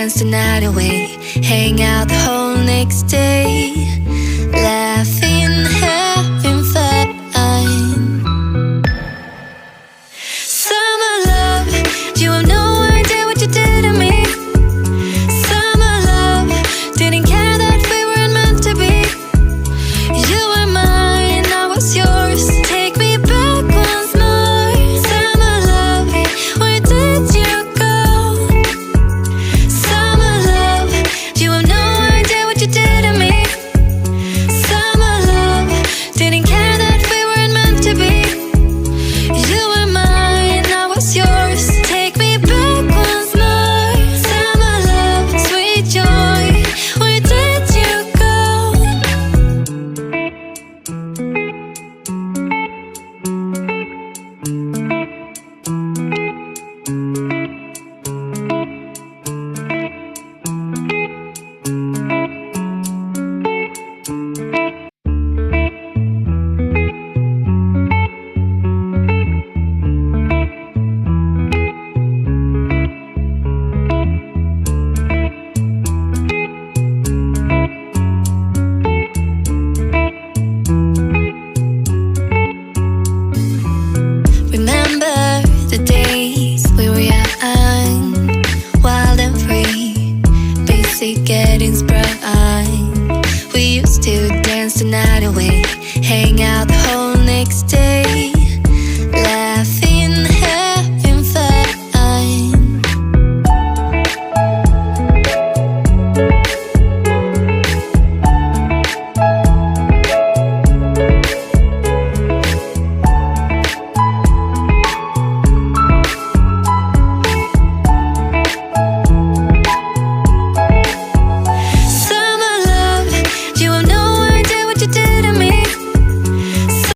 dance the night away, hang out the whole next day, laughing, having fun. Summer love, you have no idea what you did to me. Summer love, didn't care that we weren't meant to be. You were mine, I was yours. Take me back once more. Summer love, where did you go? Summer love, you have no idea what you did to me. Summer love, didn't care that we weren't meant to be. You were mine, I was yours. Take me back once more. Summer love, sweet joy, where did you go? Remember the days we were young, wild and free, basic getting sprung. We used to dance the night away,